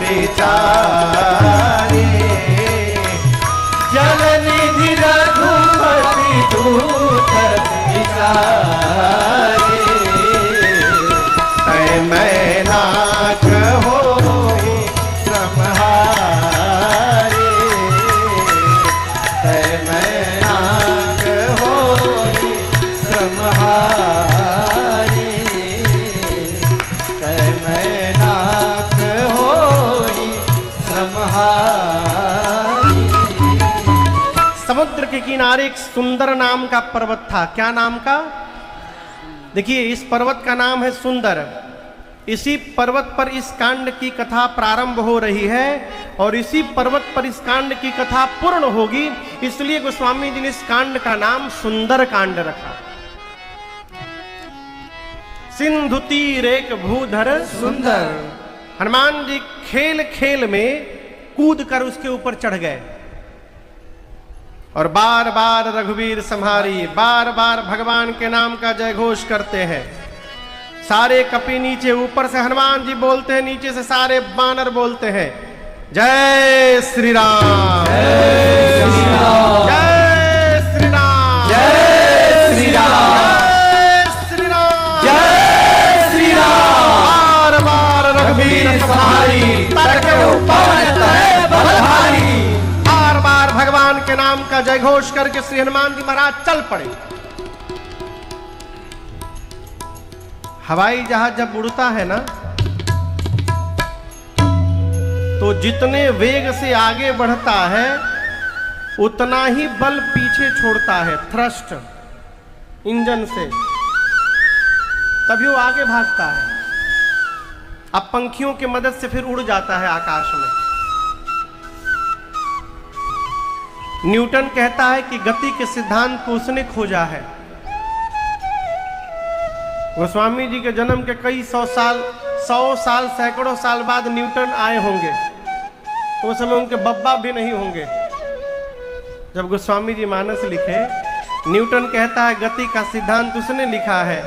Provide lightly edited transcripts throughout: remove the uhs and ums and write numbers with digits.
विचारे, जल निधि रघुपति दूत विचारे, तै मैनाक होहि श्रमहारे, तै मैनाक होहि श्रमहारे, तै मैनाक होहि श्रमहारे। समुद्र के किनारे एक सुंदर नाम का पर्वत था। क्या नाम का? देखिए, इस पर्वत का नाम है सुंदर। इसी पर्वत पर इस कांड की कथा प्रारंभ हो रही है और इसी पर्वत पर इस कांड की कथा पूर्ण होगी। इसलिए गोस्वामी जी ने इस कांड का नाम सुंदर कांड रखा। सिंधु तीर एक भूधर सुंदर। हनुमान जी खेल खेल में कूद कर उसके ऊपर चढ़ गए और बार बार रघुवीर संहारी, बार बार भगवान के नाम का जय घोष करते हैं। सारे कपि नीचे, ऊपर से हनुमान जी बोलते हैं, नीचे से सारे बानर बोलते हैं, जय श्री राम, जय श्री राम, जय श्री राम, जय श्री राम, श्री राम, जय श्री राम। बार बार रघुवीर संहारी, बार बार भगवान के नाम का जय घोष करके श्री हनुमान जी महाराज चल पड़े। हवाई जहाज जब उड़ता है ना, तो जितने वेग से आगे बढ़ता है उतना ही बल पीछे छोड़ता है, थ्रस्ट इंजन से, तभी वो आगे भागता है। अब पंखियों की मदद से फिर उड़ जाता है आकाश में। न्यूटन कहता है कि गति के सिद्धांत को उसने खोजा है। गोस्वामी जी के जन्म के कई सौ साल सैकड़ों साल बाद न्यूटन आए होंगे, तो उस समय उनके बब्बा भी नहीं होंगे। जब गोस्वामी जी मानस लिखे, न्यूटन कहता है गति का सिद्धांत उसने लिखा है।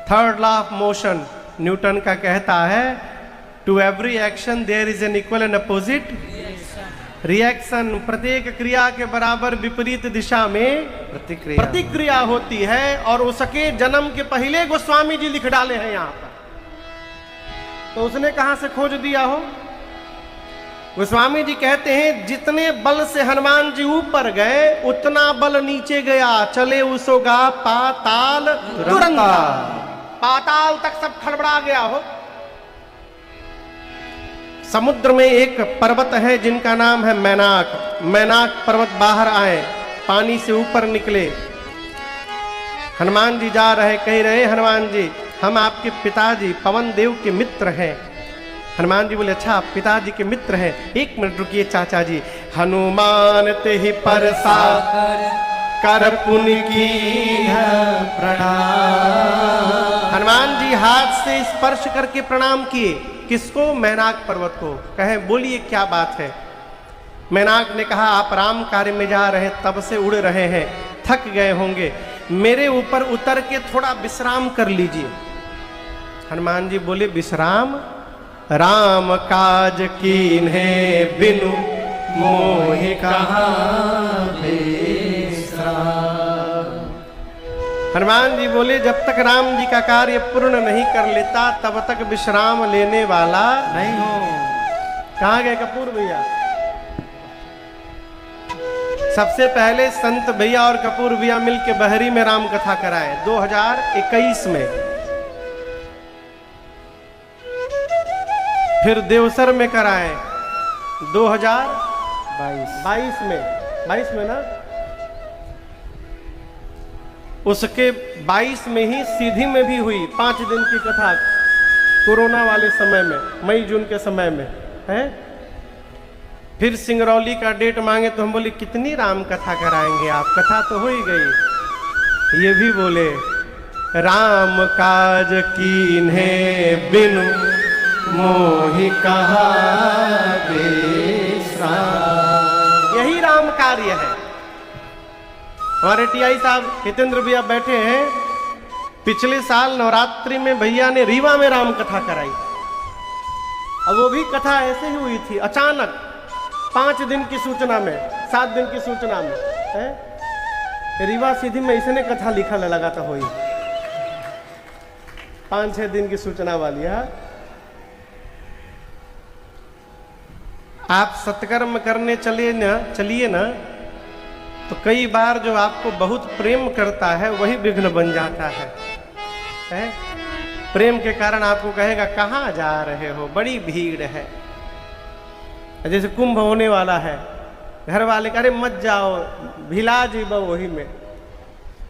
Third law of motion Newton का कहता है, to every action there is an equal and opposite reaction. प्रत्येक क्रिया के बराबर विपरीत दिशा में प्रतिक्रिया होती है। और उसके जन्म के पहले गोस्वामी जी लिख डाले हैं यहाँ पर, तो उसने कहां से खोज दिया हो? गोस्वामी जी कहते हैं, जितने बल से हनुमान जी ऊपर गए उतना बल नीचे गया, चले उसोगा पाताल तुरंत, पाताल तक सब खड़बड़ा गया हो। समुद्र में एक पर्वत है जिनका नाम है मैनाक। मैनाक पर्वत बाहर आए, पानी से ऊपर निकले। हनुमान जी जा रहे, कह रहे, हनुमान जी हम आपके पिताजी पवन देव के मित्र हैं। हनुमान जी बोले, अच्छा आप पिताजी के मित्र हैं, एक मिनट रुकिए चाचा जी। हनुमान ते ही परसा कर पुण्य की प्रणाम। हनुमान जी हाथ से स्पर्श करके प्रणाम किए। किसको? मैनाक पर्वत को। कहे, बोलिए क्या बात है? मैनाक ने कहा, आप राम कार्य में जा रहे, तब से उड़ रहे हैं, थक गए होंगे, मेरे ऊपर उतर के थोड़ा विश्राम कर लीजिए। हनुमान जी बोले, विश्राम? राम काज कीन्हे बिनु मोहि कहाँ विश्राम। हनुमान जी बोले, जब तक राम जी का कार्य पूर्ण नहीं कर लेता तब तक विश्राम लेने वाला नहीं हो। कहाँ गए कपूर भैया? सबसे पहले संत भैया और कपूर भैया मिलके बहरी में राम कथा कराए 2021 में। फिर देवसर में कराए 2022 में, 22 में ना, उसके 22 में ही सीधी में भी हुई 5 दिन की कथा, कोरोना वाले समय में, मई जून के समय में है। फिर सिंगरौली का डेट मांगे तो हम बोले, कितनी राम कथा कराएंगे आप, कथा तो हो ही गई। ये भी बोले, राम काज कीन्हे बिनु मोहि कहाँ विश्राम। यही राम कार्य है। हमारे टीआई साहब हितेंद्र भैया बैठे हैं, पिछले साल नवरात्रि में भैया ने रीवा में राम कथा कराई। अब वो भी कथा ऐसे ही हुई थी, अचानक 5 दिन की सूचना में, 7 दिन की सूचना में है। रीवा सीधी में इसने कथा लिखा लगा था हुई 5-6 दिन की सूचना वाली है। आप सत्कर्म करने चलिए ना तो कई बार जो आपको बहुत प्रेम करता है वही विघ्न बन जाता है? प्रेम के कारण आपको कहेगा कहाँ जा रहे हो, बड़ी भीड़ है। जैसे कुंभ होने वाला है, घर वाले कह रहे मत जाओ, भिला जीबो वही में,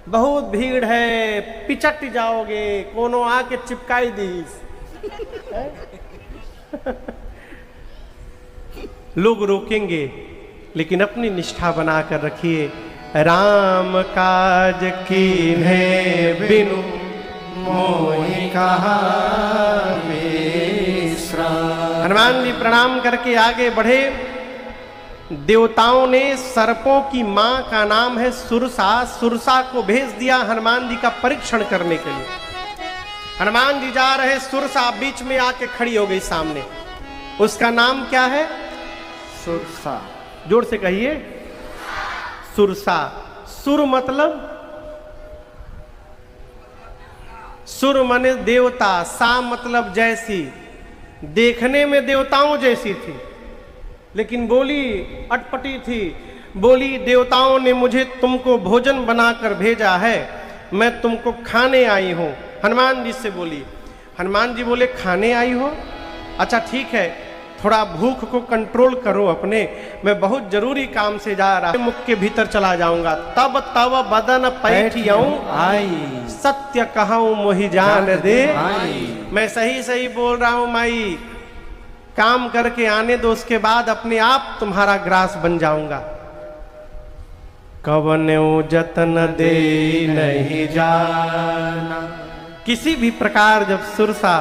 बहुत भीड़ है, पिचट जाओगे, कोनो आके चिपकाई दीस। लोग रोकेंगे, लेकिन अपनी निष्ठा बनाकर रखिए। राम काज कीन्हे बिनु मोहि कहा विश्राम। हनुमान जी प्रणाम करके आगे बढ़े। देवताओं ने सर्पों की मां का नाम है सुरसा, सुरसा को भेज दिया हनुमान जी का परीक्षण करने के लिए। हनुमान जी जा रहे, सुरसा बीच में आके खड़ी हो गई सामने। उसका नाम क्या है? सुरसा। जोर से कहिए, सुरसा। सुर मतलब, सुर माने देवता, सा मतलब जैसी, देखने में देवताओं जैसी थी, लेकिन बोली अटपटी थी। बोली देवताओं ने मुझे तुमको भोजन बनाकर भेजा है, मैं तुमको खाने आई हूं। हनुमान जी से बोली। हनुमान जी बोले खाने आई हो? अच्छा ठीक है, थोड़ा भूख को कंट्रोल करो अपने, मैं बहुत जरूरी काम से जा रहा हूं, मुख के भीतर चला जाऊंगा। तब तब बदन पैठियऊं आई, सत्य कहूं मोहि जान दे। मैं सही सही बोल रहा हूं माई, काम करके आने दो, उसके बाद अपने आप तुम्हारा ग्रास बन जाऊंगा। कवन्यो जतन दे नहीं जाना। किसी भी प्रकार जब सुरसा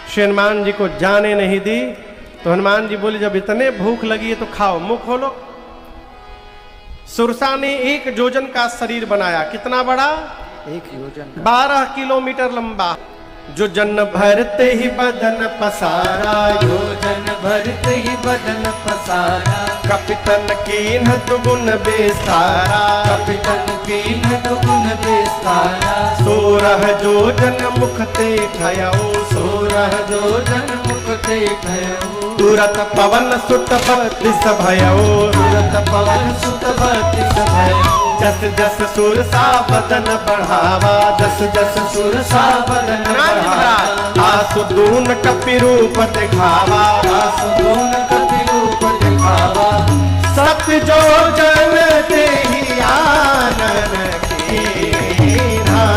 श्री हनुमान जी को जाने नहीं दी, तो हनुमान जी बोले जब इतने भूख लगी है तो खाओ, मुंह खोलो। सुरसा ने 1 योजन का शरीर बनाया। कितना बड़ा? 1 योजन, 12 किलोमीटर लंबा। जो जन भरते ही बदन पसारा, योजन भरते ही बदन पसारा। कपितन कीन दुगुन बेसारा, कपितन कीन दुगुन बेसारा। 16 योजन मुख ते खयऊ, 16 योजन मुख ते खयऊ। तुरत पवन सुत बत्तीस भयऊ, तुरत पवन सुत बत्तीस भयऊ। जस जस सुरसा बदन बढ़ावा, जस जस सुरसा बदन बढ़ावा। आसु दून कपि रूप दिखावा, आसु दून कपि रूप दिखावा। सत जो जन ते ही आनन कीन्हा,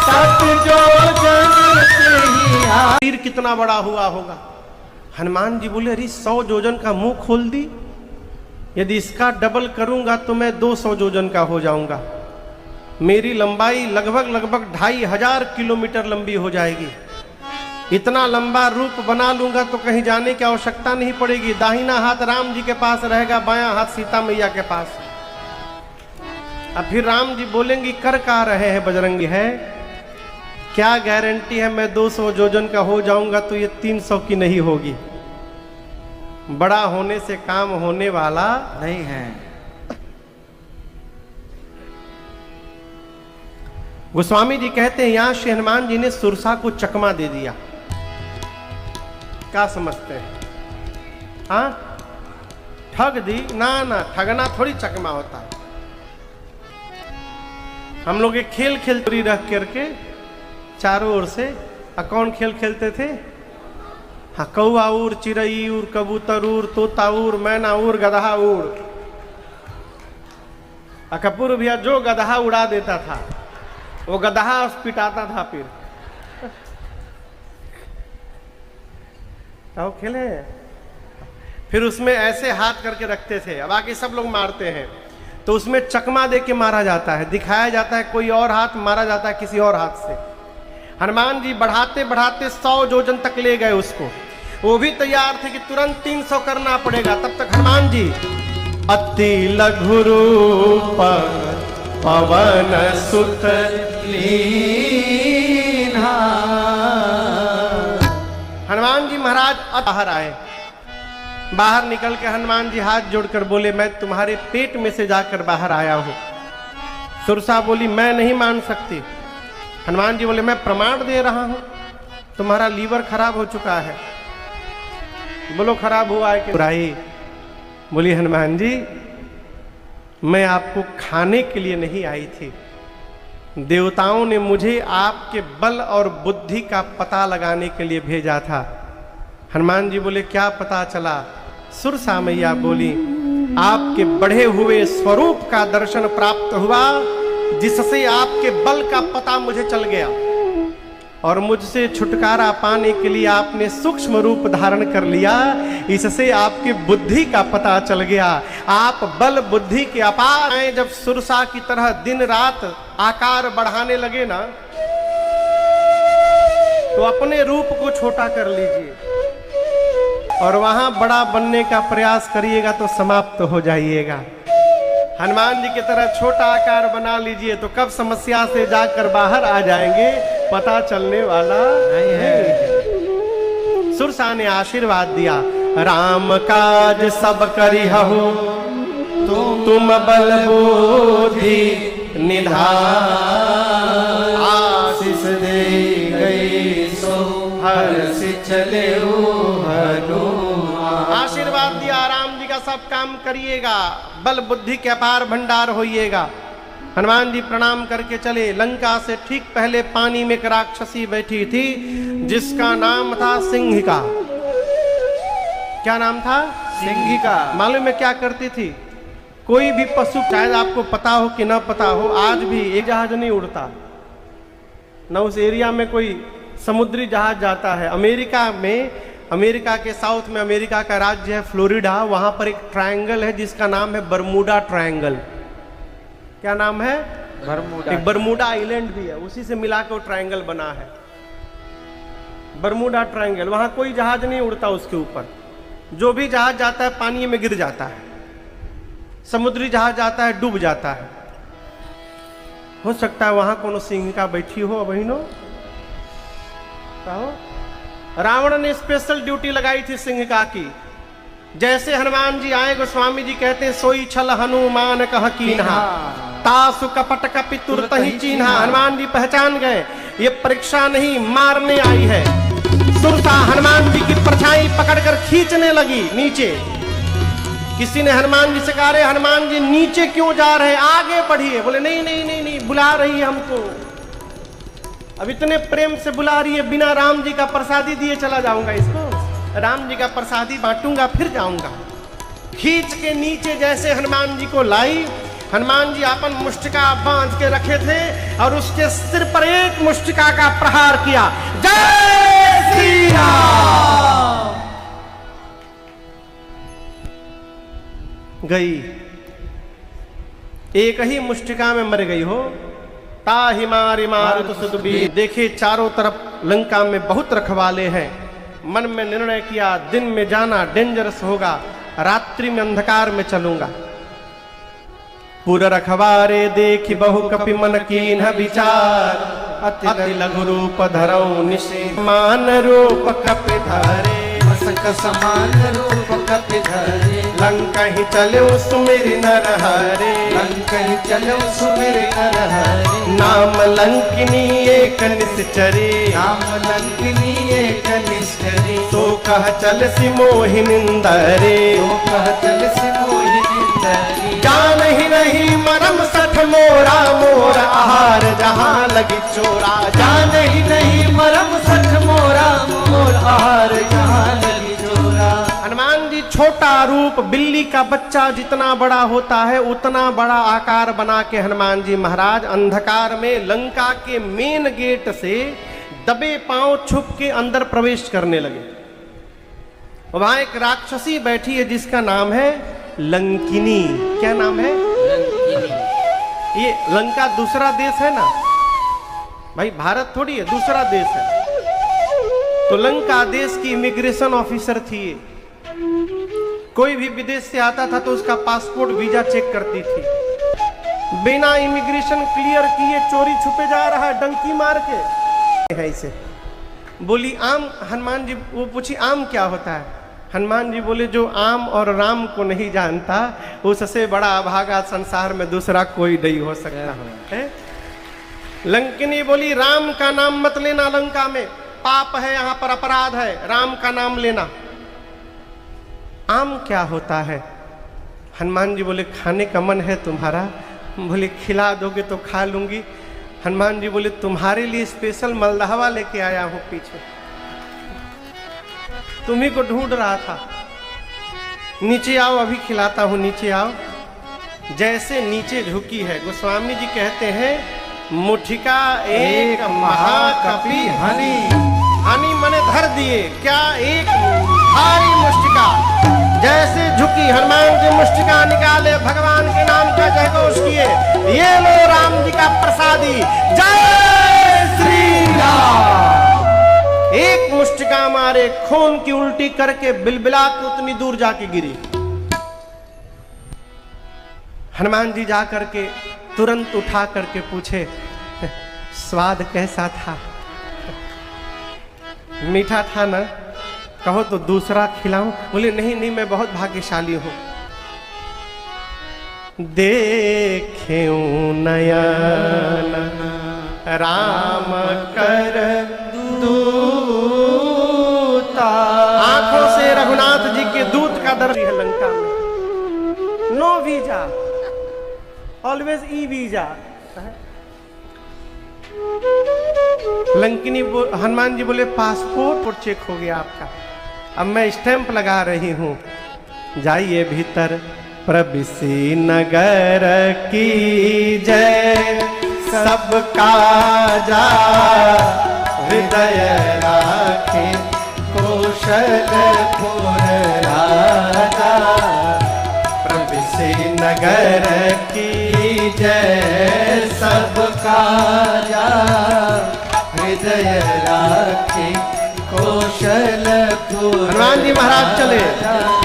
सत जो जन ते ही आनन। शरीर कितना बड़ा हुआ होगा? हनुमान जी बोले अरे 100 योजन का मुंह खोल दी, यदि इसका डबल करूंगा तो मैं 200 योजन का हो जाऊंगा। मेरी लंबाई लगभग 2500 किलोमीटर लंबी हो जाएगी। इतना लंबा रूप बना लूंगा तो कहीं जाने की आवश्यकता नहीं पड़ेगी। दाहिना हाथ राम जी के पास रहेगा, बायां हाथ सीता मैया के पास। अब फिर राम जी बोलेंगी कर का रहे हैं बजरंगी है, क्या गारंटी है मैं 200 योजन का हो जाऊंगा तो ये 300 की नहीं होगी। बड़ा होने से काम होने वाला नहीं है। गोस्वामी जी कहते हैं यहां श्री हनुमान जी ने सुरसा को चकमा दे दिया। क्या समझते हैं? हाँ, ठग दी? ना ना, ठगना थोड़ी चकमा होता है। हम लोग एक खेल खेलते रख करके चारों ओर से। कौन खेल खेलते थे? हाँ, कौआ उड़, चिड़ई उड़, कबूतर उड़, तोता उड़, मैना उड़, गदहा उड़। कपूर भैया जो गदहा उड़ा देता था वो गदहा पिटाता था। फिर तो खेले। फिर उसमें ऐसे हाथ करके रखते थे, अब आके सब लोग मारते हैं तो उसमें चकमा दे के मारा जाता है, दिखाया जाता है कोई और हाथ, मारा जाता है किसी और हाथ से। हनुमान जी बढ़ाते बढ़ाते 100 योजन तक ले गए उसको। वो भी तैयार थे कि तुरंत 300 करना पड़ेगा। तब तक हनुमान जी अति लघु रूप पवन सुत लीन्हा। हनुमान जी महाराज महाराज बाहर आए। बाहर निकल के हनुमान जी हाथ जोड़कर बोले, मैं तुम्हारे पेट में से जाकर बाहर आया हूं। सुरसा बोली, मैं नहीं मान सकती। हनुमान जी बोले, मैं प्रमाण दे रहा हूं, तुम्हारा लीवर खराब हो चुका है। बोलो खराब हुआ है कि बुराई? बोली, हनुमान जी मैं आपको खाने के लिए नहीं आई थी, देवताओं ने मुझे आपके बल और बुद्धि का पता लगाने के लिए भेजा था। हनुमान जी बोले, क्या पता चला? सुरसा मैया बोली, आपके बढ़े हुए स्वरूप का दर्शन प्राप्त हुआ, जिससे आपके बल का पता मुझे चल गया और मुझसे छुटकारा पाने के लिए आपने सूक्ष्म रूप धारण कर लिया, इससे आपकी बुद्धि का पता चल गया। आप बल बुद्धि के अपार हैं। जब सुरसा की तरह दिन रात आकार बढ़ाने लगे ना, तो अपने रूप को छोटा कर लीजिए और वहां बड़ा बनने का प्रयास करिएगा तो समाप्त हो जाइएगा। हनुमान जी की तरह छोटा आकार बना लीजिए तो कब समस्या से जाकर बाहर आ जाएंगे पता चलने वाला नहीं है। सुरसा ने आशीर्वाद दिया, राम काज सब करिहु तुम बल बुद्धि निधान, आशीष दे गई सो हर्ष चले हनुमान। आशीर्वाद दिया, राम जी का सब काम करिएगा, बल बुद्धि के अपार भंडार होइएगा। हनुमान जी प्रणाम करके चले। लंका से ठीक पहले पानी में एक राक्षसी बैठी थी जिसका नाम था सिंहिका। क्या नाम था? सिंहिका। मालूम है क्या करती थी? कोई भी पशु, शायद आपको पता हो कि ना पता हो, आज भी एक जहाज नहीं उड़ता ना उस एरिया में कोई समुद्री जहाज जाता है। अमेरिका में, अमेरिका के साउथ में अमेरिका का राज्य है फ्लोरिडा, वहां पर एक ट्रायंगल है जिसका नाम है बरमूडा ट्रायंगल। क्या नाम है? बरमूडा। एक बरमूडा आइलैंड भी है, उसी से मिलाकर वो ट्रायंगल बना है, बरमूडा ट्रायंगल। वहां कोई जहाज नहीं उड़ता, उसके ऊपर जो भी जहाज जाता है पानी में गिर जाता है, समुद्री जहाज जाता है डूब जाता है। हो सकता है वहां कोनो सिंहिका बैठी हो बहनों। रावण ने स्पेशल ड्यूटी लगाई थी सिंहिका की। जैसे हनुमान जी आए, गोस्वामी जी कहते, सोई छल हनुमान कह कीन्हा, तासु कपट कपि तुरत ही चीन्हा। हनुमान जी पहचान गए ये परीक्षा नहीं, मारने आई है। सुरसा हनुमान जी की परछाई पकड़कर खींचने लगी नीचे। किसी ने हनुमान जी से कहा, रे हनुमान जी नीचे क्यों जा रहे हैं, आगे बढ़िए। बोले नहीं नहीं नहीं नहीं, बुला रही है हमको, अब इतने प्रेम से बुला रही है, बिना राम जी का प्रसादी दिए चला जाऊंगा, इसको राम जी का प्रसादी बांटूंगा फिर जाऊंगा। खींच के नीचे जैसे हनुमान जी को लाई, हनुमान जी अपन मुष्टिका बांध के रखे थे और उसके सिर पर एक मुष्टिका का प्रहार किया। जय श्री राम। गई, एक ही मुष्टिका में मर गई हो। ताहि मारि मारुत सुतबीर। देखे चारों तरफ लंका में बहुत रखवाले हैं। मन में निर्णय किया, दिन में जाना डेंजरस होगा, रात्रि में अंधकार में चलूंगा। पुर रखवारे देखि बहु कपि मन कीन्ह विचार, अति लघु रूप धरऊ निषेध मान रूप कपि धरे। मसक समान रूप कपि धरे, लंका ही चले सुमिरि नर हरे। लंका ही चले सुमिरि नर हरे। नाम लंकिनी एक निश्चरे, नाम लंकिनी एक निश्चरे। तो कह चल सि मोहि निंदरे, तो कह चल सि मोहि निंदरे। जान ही नहीं मरम सठ मोरा, मोर आहार जहाँ लगी चोरा। जान ही नहीं मरम सठ मोरा, मोर आहार जहाँ लगी चोरा। हनुमान जी छोटा रूप, बिल्ली का बच्चा जितना बड़ा होता है उतना बड़ा आकार बना के हनुमान जी महाराज अंधकार में लंका के मेन गेट से दबे पांव छुप के अंदर प्रवेश करने लगे। वहां एक राक्षसी बैठी है जिसका नाम है लंकिनी। क्या नाम है? लंकिनी। ये लंका दूसरा देश है ना भाई, भारत थोड़ी है, दूसरा देश है। तो लंका देश की इमिग्रेशन ऑफिसर थी। कोई भी विदेश से आता था तो उसका पासपोर्ट वीजा चेक करती थी। बिना इमिग्रेशन क्लियर किए चोरी छुपे जा रहा है, डंकी मार के है इसे। बोली आम। हनुमान जी वो पूछी आम क्या होता है? हनुमान जी बोले जो आम और राम को नहीं जानता उससे बड़ा अभागा संसार में दूसरा कोई नहीं हो सकता है। लंकिनी बोली राम का नाम मत लेना, लंका में पाप है, यहाँ पर अपराध है, राम का नाम लेना। आम क्या होता है? हनुमान जी बोले खाने का मन है तुम्हारा? बोले खिला दोगे तो खा लूंगी। हनुमान जी बोले तुम्हारे लिए स्पेशल मलदहवा लेके आया हूं, पीछे तुम्ही को ढूंढ रहा था। नीचे आओ, अभी खिलाता हूं, नीचे आओ। जैसे नीचे झुकी है, गोस्वामी जी कहते हैं मुठिका एक महाकपि हनी। हनी मने धर दिए, क्या एक भारी मुष्टिका। जैसे झुकी, हनुमान जी मुष्टिका निकाले, भगवान के नाम का जयघोष किए, ये लो राम जी का प्रसादी, जय श्री राम। एक मुष्टिका मारे, खून की उल्टी करके बिलबिला के उतनी दूर जाके गिरी। हनुमान जी जा करके तुरंत उठा करके पूछे स्वाद कैसा था? मीठा था ना? कहो तो दूसरा खिलाऊं? बोले नहीं नहीं, मैं बहुत भाग्यशाली हूं। देखें नयन राम कर दूता। आंखों से रघुनाथ जी के दूत का दर्शन है लंका में। No visa, always e visa. Lankini Hanuman ji बोले पासपोर्ट चेक हो गया आपका, अब मैं स्टैंप लगा रही हूं। जाइए भीतर। प्रविशि नगर की जय, सबका जा हृदय राखे, कौशलपुर राजा। प्रविशि नगर की जय, सबका जा हृदय राखे, कौशलपुर। हनुमान जी महाराज चले।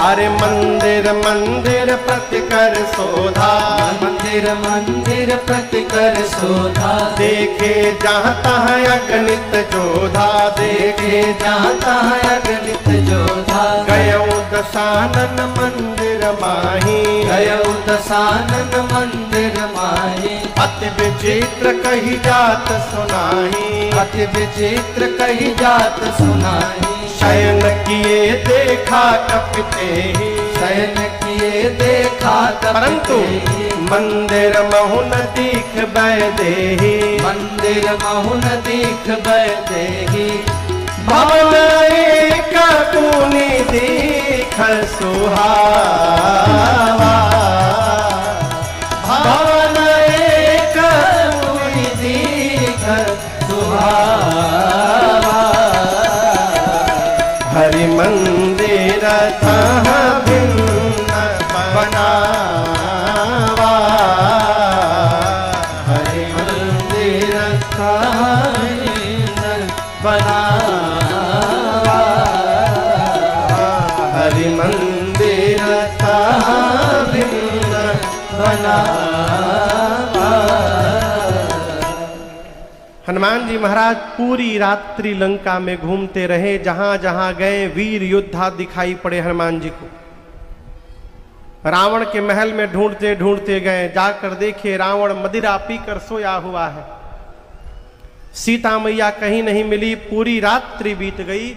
अरे मंदिर मंदिर प्रतिकर शोधा, मंदिर मंदिर प्रतिकर शोधा। देखे जहाँ तहाँ अगणित जोधा, देखे जहाँ तहाँ अगणित जोधा। गयौ दशानन मंदिर माही, गयौ दशानन मंदिर माही। अति विचित्र कही जात सुनाही, अति विचित्र कही जात सुनाही। शयन किए देखा कपिते ही, शयन किए देखा परंतु मंदिर महुन दीख बैदेही। मंदिर महुन दीख बैदेही। भवन एक तूनी दीख सुहावा। भवन एक तूनी दीख सुहावा। हरि मंदिर तहाँ भिन्न बनावा। हरि मंदिर तहाँ भिन्न बनावा। हरि मंदिर तहाँ भिन्न बनावा। हनुमान जी महाराज पूरी रात्रि लंका में घूमते रहे। जहां जहां गए वीर योद्धा दिखाई पड़े हनुमान जी को। रावण के महल में ढूंढते ढूंढते गए, जाकर देखे रावण मदिरा पीकर सोया हुआ है। सीता मैया कहीं नहीं मिली। पूरी रात्रि बीत गई।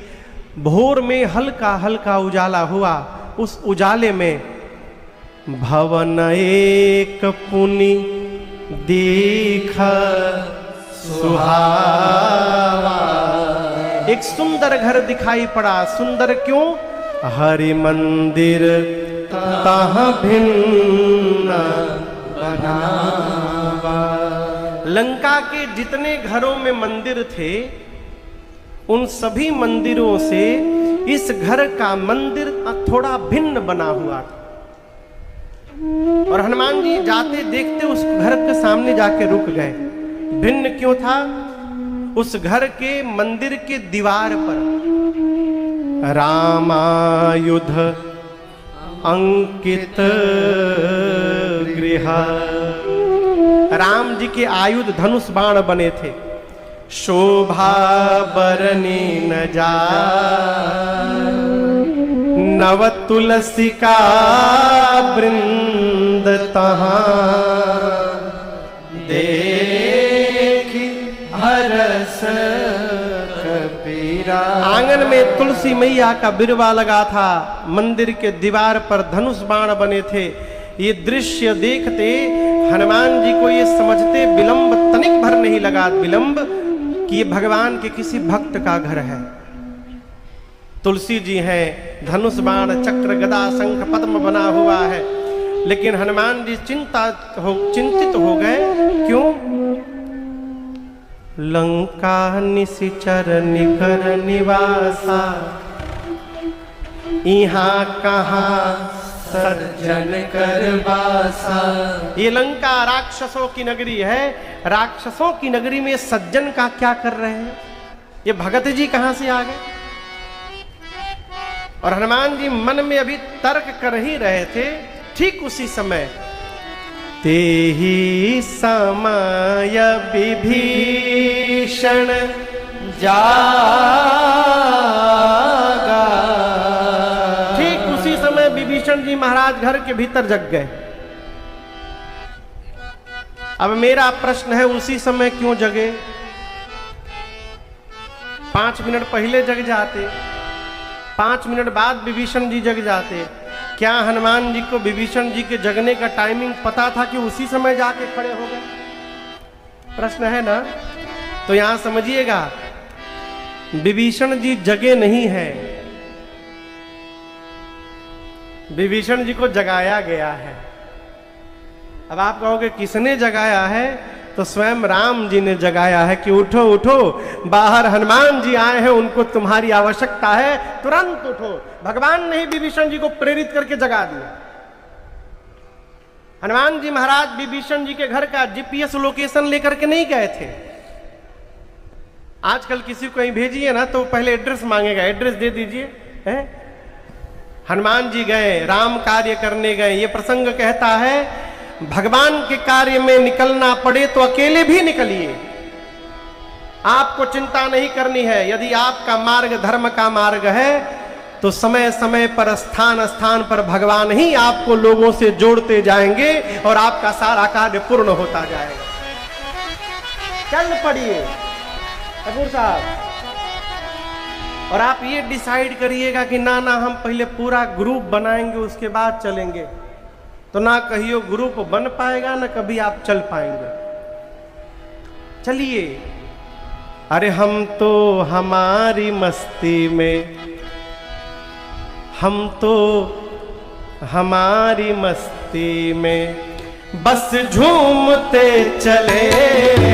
भोर में हल्का हल्का उजाला हुआ। उस उजाले में भवन एक पुनि दीख सुहावा। एक सुंदर घर दिखाई पड़ा। सुंदर क्यों? हरि मंदिर तहाँ भिन्न बनावा। लंका के जितने घरों में मंदिर थे उन सभी मंदिरों से इस घर का मंदिर थोड़ा भिन्न बना हुआ था। और हनुमान जी जाते देखते उस घर के सामने जाके रुक गए। भिन्न क्यों था? उस घर के मंदिर के दीवार पर रामायुध अंकित गृह। राम जी के आयुध धनुष बाण बने थे। शोभा बरनी न जा नव तुलसी का वृंद तहाँ देखी हरस कबीरा। आंगन में तुलसी मैया का बिरवा लगा था, मंदिर के दीवार पर धनुष बाण बने थे। ये दृश्य देखते हनुमान जी को ये समझते विलंब तनिक भर नहीं लगा, विलंब कि ये भगवान के किसी भक्त का घर है। तुलसी जी हैं, धनुष बाण चक्र गदा शंख पद्म बना हुआ है, लेकिन हनुमान जी चिंतित हो गए। क्यों? लंका निशिचर निकर निवासा, यहाँ कहाँ सज्जन कर बासा। ये लंका राक्षसों की नगरी है, राक्षसों की नगरी में सज्जन का क्या कर रहे हैं? ये भगत जी कहां से आ गए? और हनुमान जी मन में अभी तर्क कर ही रहे थे, ठीक उसी समय तेहि समय विभीषण जागा। ठीक उसी समय विभीषण जी महाराज घर के भीतर जग गए। अब मेरा प्रश्न है, उसी समय क्यों जगे? 5 मिनट पहले जग जाते, 5 मिनट बाद विभीषण जी जग जाते। क्या हनुमान जी को विभीषण जी के जगने का टाइमिंग पता था कि उसी समय जाके खड़े हो गए? प्रश्न है ना? तो यहां समझिएगा, विभीषण जी जगे नहीं है, विभीषण जी को जगाया गया है। अब आप कहोगे किसने जगाया है? तो स्वयं राम जी ने जगाया है कि उठो उठो, बाहर हनुमान जी आए हैं, उनको तुम्हारी आवश्यकता है, तुरंत उठो। भगवान ने ही विभीषण जी को प्रेरित करके जगा दिया। हनुमान जी महाराज विभीषण जी के घर का जीपीएस लोकेशन लेकर के नहीं गए थे। आजकल किसी को कहीं भेजिए ना तो पहले एड्रेस मांगेगा, एड्रेस दे दीजिए, है? हनुमान जी गए, राम कार्य करने गए। ये प्रसंग कहता है भगवान के कार्य में निकलना पड़े तो अकेले भी निकलिए, आपको चिंता नहीं करनी है। यदि आपका मार्ग धर्म का मार्ग है तो समय समय पर स्थान स्थान पर भगवान ही आपको लोगों से जोड़ते जाएंगे और आपका सारा कार्य पूर्ण होता जाएगा। चल पड़िए कपूर साहब, और आप ये डिसाइड करिएगा कि ना ना हम पहले पूरा ग्रुप बनाएंगे उसके बाद चलेंगे, तो ना कहियो ग्रुप बन पाएगा ना कभी आप चल पाएंगे। चलिए, अरे हम तो हमारी मस्ती में, हम तो हमारी मस्ती में बस झूमते चले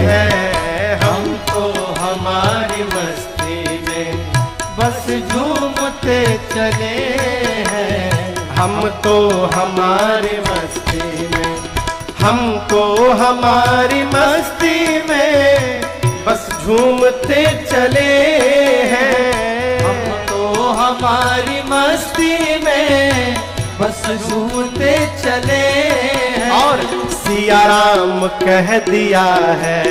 हैं। हम तो हमारी मस्ती में बस झूमते चले हैं। हम तो हमारी मस्ती में, हम तो हमारी मस्ती में बस झूमते चले हैं। हम तो हमारी मस्ती में बस झूमते चले हैं। और सिया राम कह दिया है,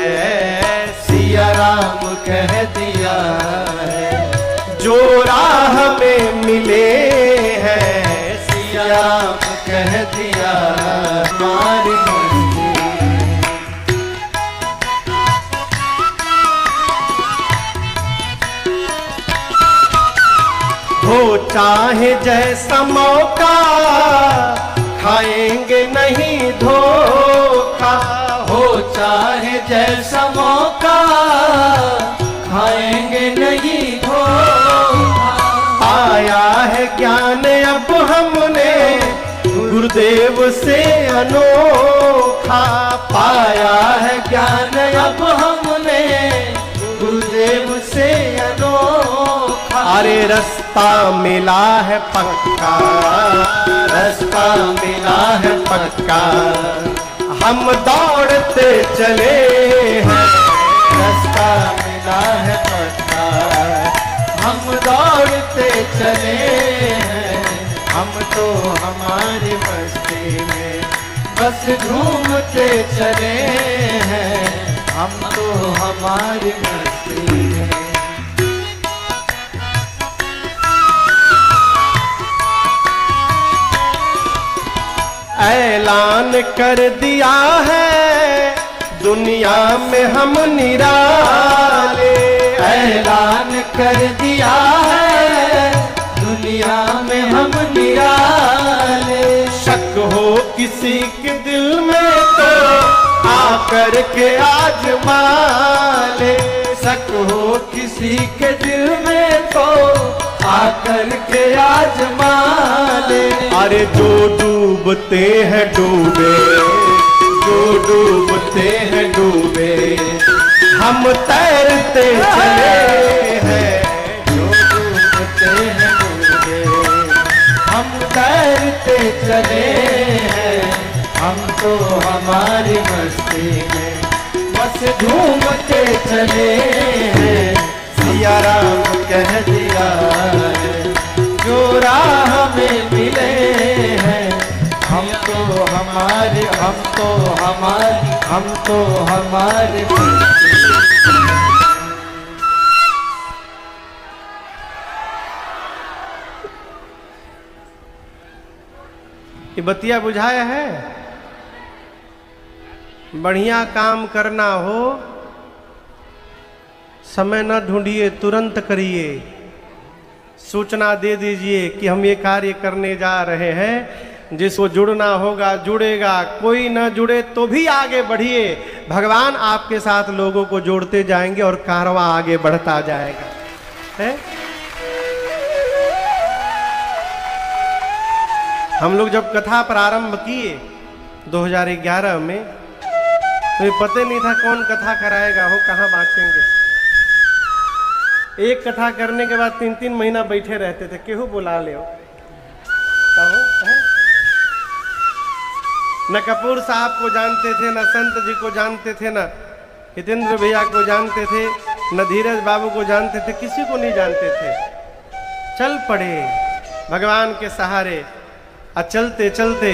सिया राम कह दिया है, जो राह में मिले हैं। सिया राम कह दिया हमारी मस्ती। हो चाहे जैसा मौका, खाएंगे नहीं धोखा। हो चाहे जैसा मौका, खाएंगे नहीं धोखा। आया है ज्ञान अब हमने गुरुदेव से अनोखा। पाया है ज्ञान अब हमने गुरुदेव से अनोखा। अरे रास्ता मिला है पक्का, रास्ता मिला है पक्का। हम दौड़ते चले हैं। रास्ता मिला है पक्का, हम दौड़ते चले हैं। हम तो हमारी मस्ती में बस झूमते चले हैं। हम तो हमारी मस्ती मस्ती में। ऐलान कर दिया है दुनिया में हम निराले। ऐलान कर दिया है दुनिया में हम निराले। शक हो किसी के दिल में तो आकर के आजमा ले। शक हो किसी के दिल में तो आकर के आजमा ले। अरे जो डूबते हैं डूबे, जो डूबते हैं डूबे, हम तैरते चले हैं। जो डूबते हैं डूबे, हम तैरते चले हैं। हम तो हमारी मस्ती में बस झूमते चले हैं। सिया राम कह दिया है जो राह में मिले हैं। हम तो हमारे, हम तो हमारी, हम तो हमारे ये बतिया बुझाया है। बढ़िया काम करना हो समय न ढूंढिए, तुरंत करिए। सूचना दे दीजिए कि हम ये कार्य करने जा रहे हैं। जिसको जुड़ना होगा जुड़ेगा, कोई न जुड़े तो भी आगे बढ़िए। भगवान आपके साथ लोगों को जोड़ते जाएंगे और कारवां आगे बढ़ता जाएगा। है? हम लोग जब कथा प्रारंभ किए 2011 में, तो पता नहीं था कौन कथा कराएगा हो, कहाँ बांटेंगे। एक कथा करने के बाद 3-3 महीना बैठे रहते थे, केहू बुला ले हो कहो। न कपूर साहब को जानते थे, न संत जी को जानते थे, न हितेंद्र भैया को जानते थे, न धीरज बाबू को जानते थे, किसी को नहीं जानते थे। चल पड़े भगवान के सहारे। चलते चलते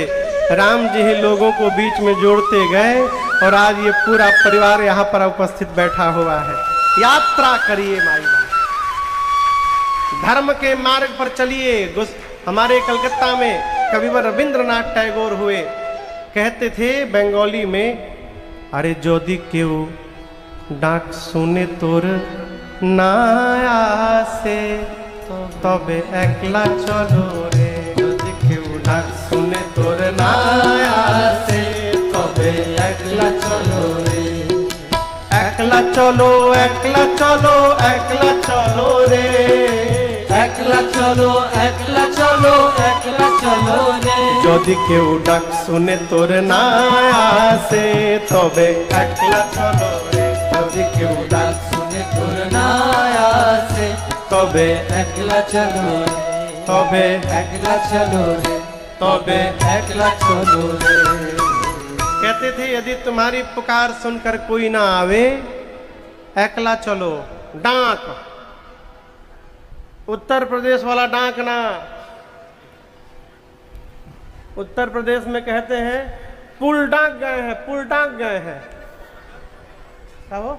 राम जी ही लोगों को बीच में जोड़ते गए और आज ये पूरा परिवार यहाँ पर उपस्थित बैठा हुआ है। यात्रा करिए माई बाप, धर्म के मार्ग पर चलिए। हमारे कलकत्ता में कविवर रविंद्रनाथ टैगोर हुए, कहते थे बंगाली में, अरे जोदी क्यों डाक सुने तोर नाया से तबे एकला चलो रे। डाक सुने तोर नाया से तबे एकला चलो रे। एकला चलो, एकला चलो, एकला चलो रे। एकला चलो, एकला चलो, एकला चलो रे। যদি কেউ ডাক শুনে তোর নায়া সে তবে একলা চলো রে। যদি কেউ ডাক শুনে তোর নায়া से तबे एकला चलो रे। তবে एकला चलो रे, तबे एकला चलो रे। कहते थे यदि तुम्हारी पुकार सुनकर कोई ना आवे, एकला चलो। डाक, उत्तर प्रदेश वाला डाक ना। उत्तर प्रदेश में कहते हैं पुल डाक गए हैं, पुल डाक गए हैं। क्या हो?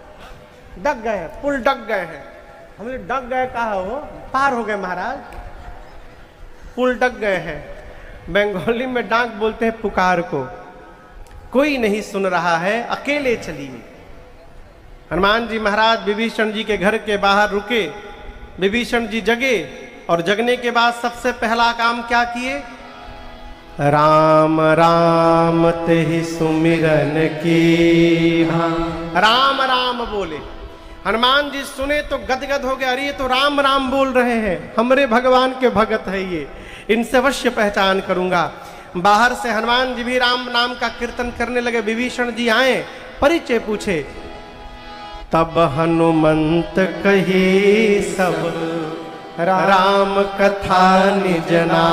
डक गए हैं, पुल डक गए हैं। हमने डक गए कहा हो, पार हो गए महाराज। पुल डक गए हैं। बंगाली में डाक बोलते हैं पुकार को। कोई नहीं सुन रहा है, अकेले चलिए। हनुमान जी महाराज विभीषण जी के घर के बाहर रुके। विभीषण जी जगे और जगने के बाद सबसे पहला काम क्या किए? राम राम ते ही सुमिरन की। राम राम बोले। हनुमान जी सुने तो गदगद हो गए, अरे ये तो राम राम बोल रहे हैं, हमरे भगवान के भगत है ये, इनसे अवश्य पहचान करूंगा। बाहर से हनुमान जी भी राम नाम का कीर्तन करने लगे। विभीषण जी आए, परिचय पूछे। तब हनुमंत कही सब राम कथा निजना।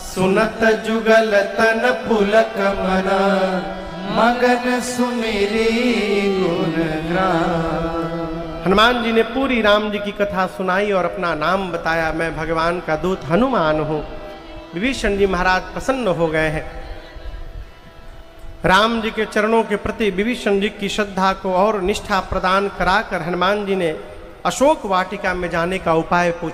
सुनत जुगल तन पुलक मना। मगन सुमिरी गुण ग्राम। हनुमान जी ने पूरी राम जी की कथा सुनाई और अपना नाम बताया, मैं भगवान का दूत हनुमान हूँ। विभीषण जी महाराज प्रसन्न हो गए हैं। राम जी के चरणों के प्रति विभीषण जी की श्रद्धा को और निष्ठा प्रदान कराकर हनुमान जी ने अशोक वाटिका में जाने का उपाय पूछा।